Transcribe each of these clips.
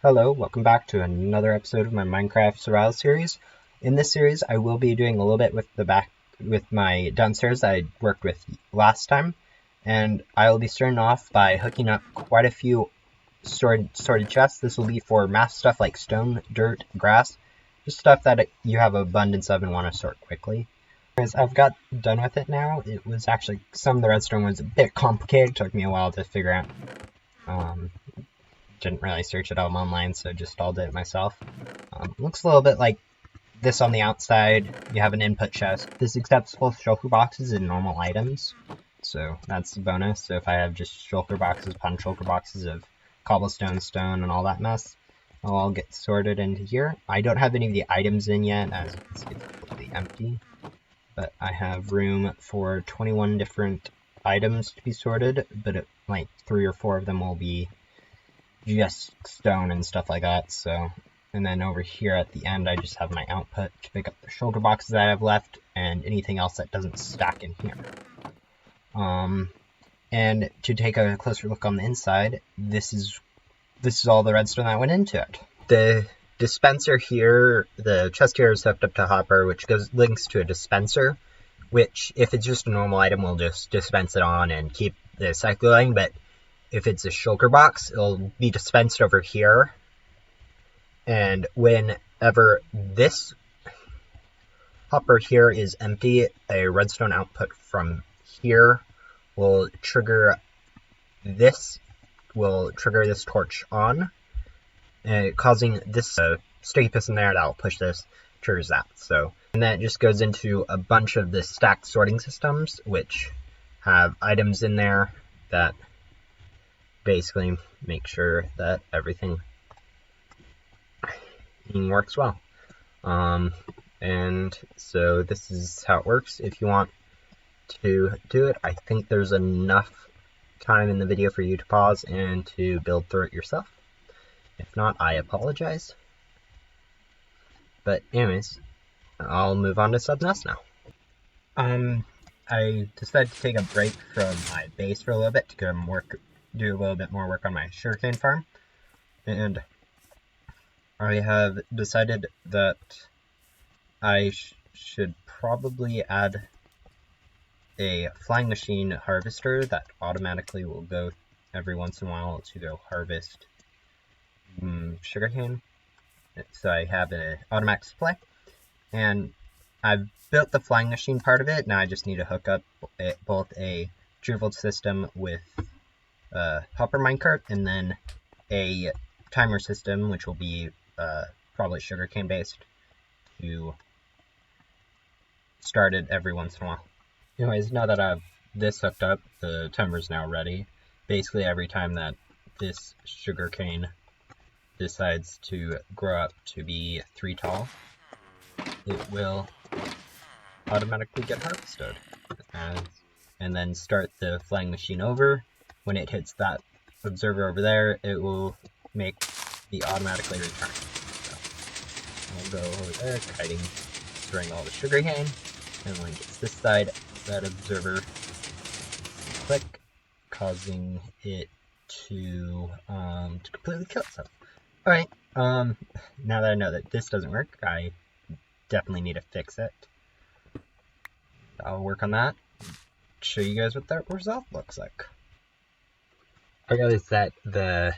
Hello, welcome back to another episode of my Minecraft Survival series. In this series, I will be doing a little bit with my downstairs that I worked with last time, and I will be starting off by hooking up quite a few sorted chests. This will be for mass stuff like stone, dirt, grass, just stuff that you have abundance of and want to sort quickly. As I've got done with it now, it was actually some of the redstone was a bit complicated. It took me a while to figure out. Didn't really search it out online, so just installed it myself. Looks a little bit like this on the outside. You have an input chest. This accepts both shulker boxes and normal items, so that's a bonus. So if I have just shulker boxes upon shulker boxes of cobblestone, stone, and all that mess, it'll all get sorted into here. I don't have any of the items in yet, as you can see it's completely empty, but I have room for 21 different items to be sorted, but like 3 or 4 of them will be just stone and stuff like that. So, and then over here at the end I just have my output to pick up the shulker boxes that I have left and anything else that doesn't stack in here. And to take a closer look on the inside, this is all the redstone that went into it. The dispenser here, the chest here is hooked up to Hopper, which links to a dispenser, which if it's just a normal item we'll just dispense it on and keep the cycle going, but if it's a shulker box, it'll be dispensed over here. And whenever this hopper here is empty, a redstone output from here will trigger this torch on, causing this sticky piston there that will push this, triggers that. So, and then it just goes into a bunch of the stacked sorting systems, which have items in there that basically make sure that everything works well. And so this is how it works. If you want to do it, I think there's enough time in the video for you to pause and to build through it yourself. If not, I apologize. But anyways, I'll move on to something else now. I decided to take a break from my base for a little bit to go do a little bit more work on my sugarcane farm, and I have decided that I should probably add a flying machine harvester that automatically will go every once in a while to go harvest sugarcane. So I have an automatic supply, and I've built the flying machine part of it. Now I just need to hook up both a 2-volt system with hopper minecart, and then a timer system, which will be probably sugarcane based, to start it every once in a while. Anyways, now that I have this hooked up, the timer's now ready. Basically, every time that this sugarcane decides to grow up to be 3 tall, it will automatically get harvested, and then start the flying machine over. When it hits that observer over there, it will make the automatically return. So I'll go over there, storing all the sugarcane, and when it gets this side, that observer click, causing it to completely kill itself. Alright, now that I know that this doesn't work, I definitely need to fix it. I'll work on that, show you guys what that result looks like. I realized that the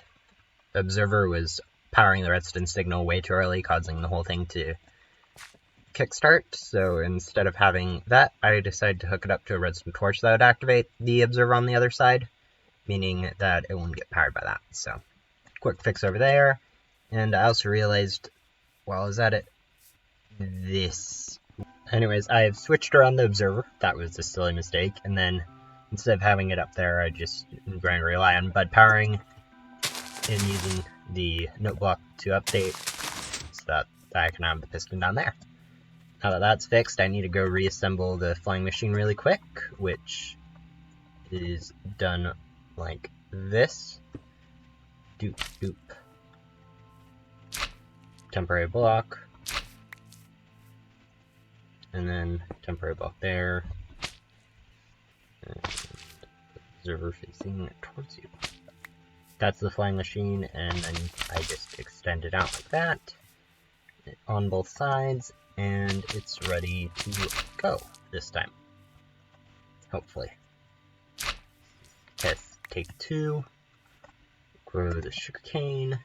observer was powering the redstone signal way too early, causing the whole thing to kickstart. So instead of having that, I decided to hook it up to a redstone torch that would activate the observer on the other side, meaning that it wouldn't get powered by that. So quick fix over there. And I also realized while I was at it, anyways, I have switched around the observer. That was a silly mistake. And then instead of having it up there, I'm going to rely on bud powering and using the note block to update so that I can have the piston down there. Now that that's fixed, I need to go reassemble the flying machine really quick, which is done like this. Doop, doop. Temporary block. And then temporary block there. And observer facing towards you. That's the flying machine, and then I just extend it out like that on both sides, and it's ready to go this time. Hopefully. Test take 2. Grow the sugarcane.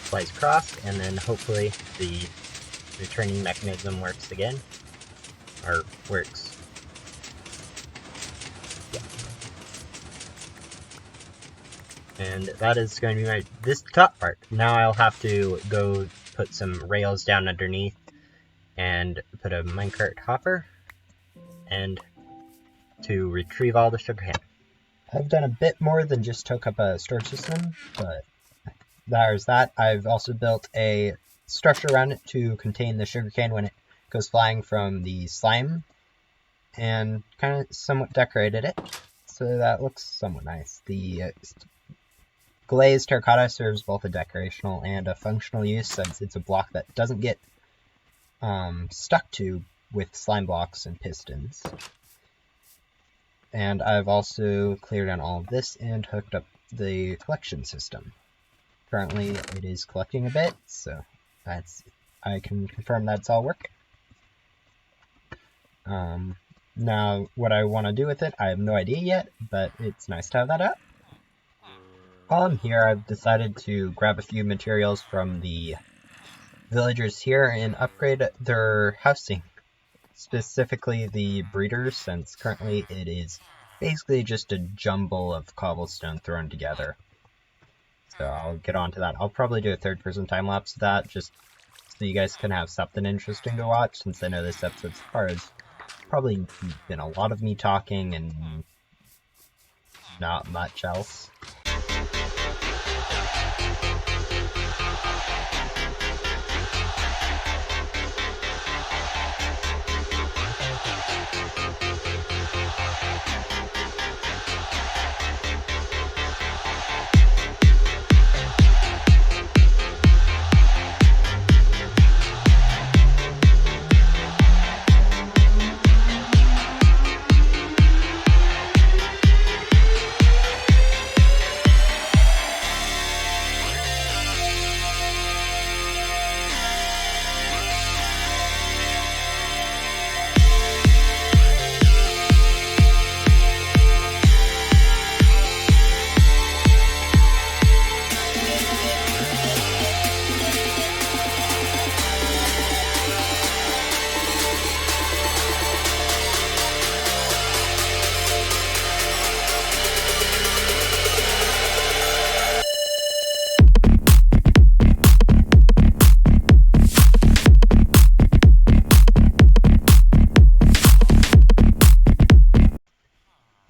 Slice across, and then hopefully the returning mechanism works again. Or works. Yeah. And that is going to be this top part. Now I'll have to go put some rails down underneath and put a minecart hopper and to retrieve all the sugarcane. I've done a bit more than just hook up a storage system, but there's that. I've also built a structure around it to contain the sugarcane when it goes flying from the slime, and kind of somewhat decorated it, so that looks somewhat nice. The glazed terracotta serves both a decorational and a functional use, since it's a block that doesn't get stuck to with slime blocks and pistons. And I've also cleared out all of this and hooked up the collection system. Currently it is collecting a bit, so I can confirm that's all working. Now, what I want to do with it, I have no idea yet, but it's nice to have that up. While I'm here, I've decided to grab a few materials from the villagers here and upgrade their housing. Specifically the breeders, since currently it is basically just a jumble of cobblestone thrown together. So I'll get onto that. I'll probably do a third-person time-lapse of that, just so you guys can have something interesting to watch, since I know this episode so far has probably been a lot of me talking and not much else.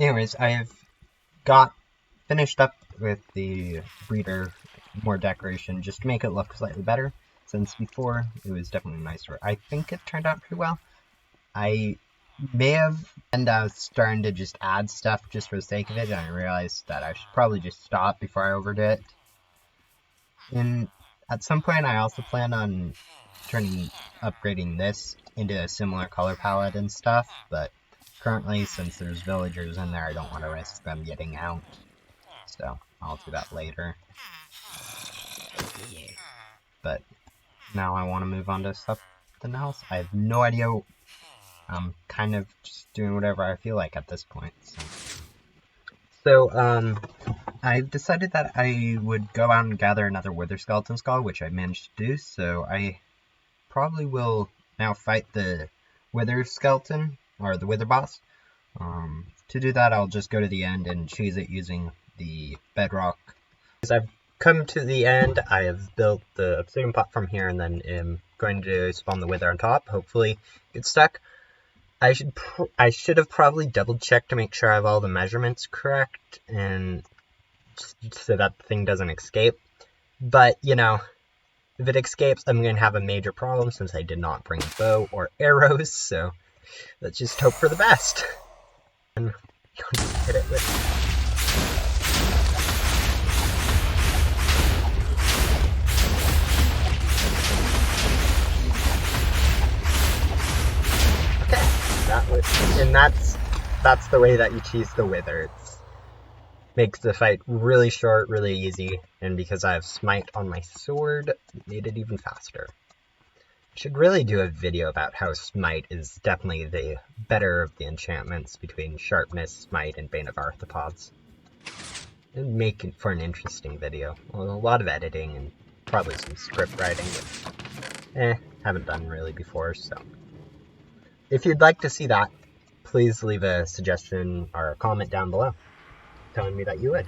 Anyways, I have finished up with the breeder more decoration just to make it look slightly better, since before it was definitely nicer. I think it turned out pretty well. I may have ended up starting to just add stuff just for the sake of it, and I realized that I should probably just stop before I overdo it. And at some point I also plan on upgrading this into a similar color palette and stuff, but currently, since there's villagers in there, I don't want to risk them getting out, so I'll do that later. But now I want to move on to something else. I have no idea. I'm kind of just doing whatever I feel like at this point. So I've decided that I would go out and gather another wither skeleton skull, which I managed to do, so I probably will now fight the wither skeleton, or the wither boss. To do that, I'll just go to the end and choose it using the bedrock. As I've come to the end, I have built the obsidian pot from here, and then am going to spawn the wither on top. Hopefully get stuck. I should have probably double checked to make sure I have all the measurements correct, and so that the thing doesn't escape. But, you know, if it escapes, I'm going to have a major problem since I did not bring a bow or arrows, so let's just hope for the best. And hit it with... Okay, and that's that's the way that you choose the Wither. It makes the fight really short, really easy, and because I have Smite on my sword, it made it even faster. Should really do a video about how Smite is definitely the better of the enchantments between Sharpness, Smite, and Bane of Arthropods. It'd make it for an interesting video. Well, a lot of editing and probably some script writing, which, haven't done really before, so. If you'd like to see that, please leave a suggestion or a comment down below, telling me that you would.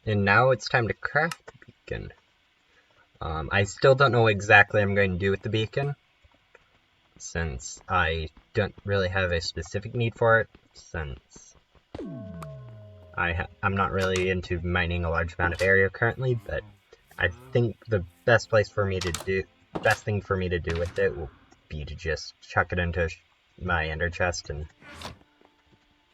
And now it's time to craft the beacon. I still don't know what exactly I'm going to do with the beacon, since I don't really have a specific need for it, since I'm not really into mining a large amount of area currently, but I think the best thing for me to do with it will be to just chuck it into my ender chest and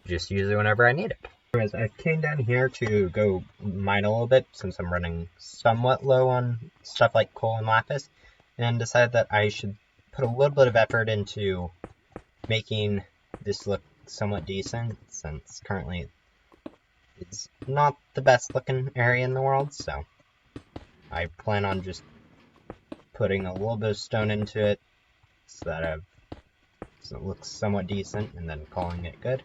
just use it whenever I need it. Anyways, I came down here to go mine a little bit since I'm running somewhat low on stuff like coal and lapis, and decided that I should put a little bit of effort into making this look somewhat decent, since currently it's not the best looking area in the world, so I plan on just putting a little bit of stone into it so that so it looks somewhat decent, and then calling it good.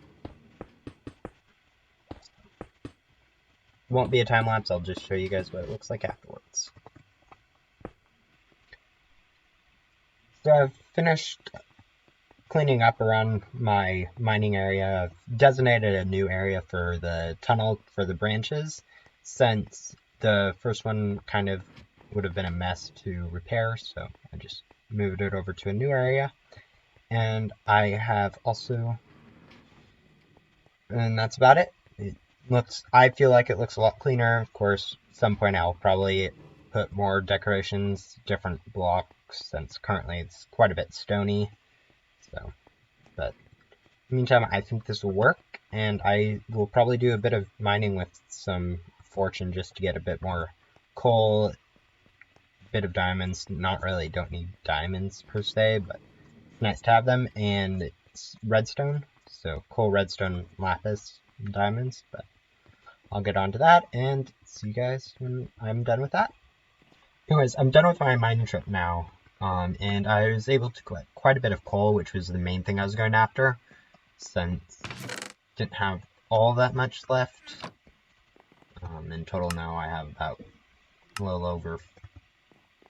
Won't be a time lapse, I'll just show you guys what it looks like afterwards. So I've finished cleaning up around my mining area. I've designated a new area for the tunnel for the branches, since the first one kind of would have been a mess to repair, so I just moved it over to a new area. And I have also, and that's about it. I feel like it looks a lot cleaner. Of course, at some point I'll probably put more decorations, different blocks, since currently it's quite a bit stony. So, but in the meantime, I think this will work, and I will probably do a bit of mining with some fortune just to get a bit more coal, a bit of diamonds. Don't need diamonds per se, but it's nice to have them, and it's redstone, so coal, redstone, lapis, and diamonds, but I'll get onto that and see you guys when I'm done with that. Anyways, I'm done with my mining trip now, and I was able to collect quite a bit of coal, which was the main thing I was going after, since I didn't have all that much left. In total now I have about a little over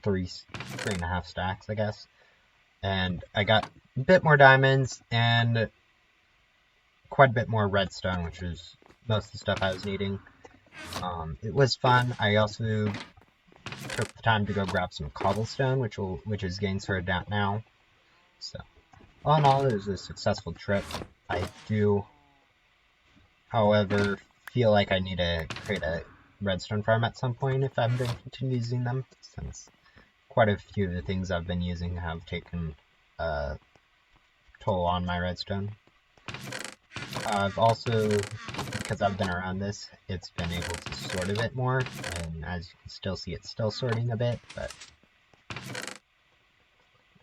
3.5 stacks, I guess. And I got a bit more diamonds and quite a bit more redstone, which was most of the stuff I was needing. It was fun. I also took the time to go grab some cobblestone, which is getting sorted out now. So, all in all, it was a successful trip. I do, however, feel like I need to create a redstone farm at some point if I'm going to continue using them, since quite a few of the things I've been using have taken a toll on my redstone. I've also, because I've been around this, it's been able to sort a bit more, and as you can still see, it's still sorting a bit, but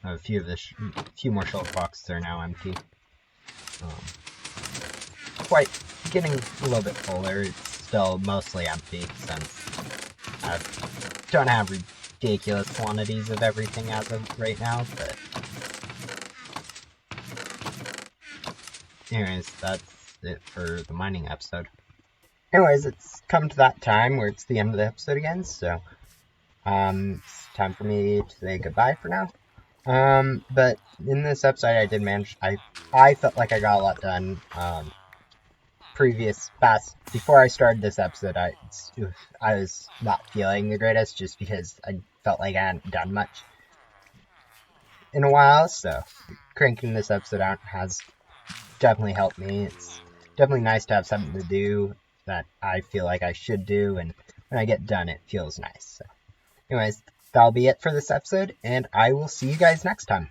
a few more shelf boxes are now empty. Quite getting a little bit fuller. It's still mostly empty, since I don't have ridiculous quantities of everything as of right now, but anyways, that's it for the mining episode. Anyways, it's come to that time where it's the end of the episode again, so it's time for me to say goodbye for now. But in this episode I did manage, I felt like I got a lot done. Before I started this episode, I was not feeling the greatest, just because I felt like I hadn't done much in a while, so cranking this episode out has definitely helped me. It's definitely nice to have something to do that I feel like I should do, and when I get done, it feels nice. So, anyways, that'll be it for this episode, and I will see you guys next time.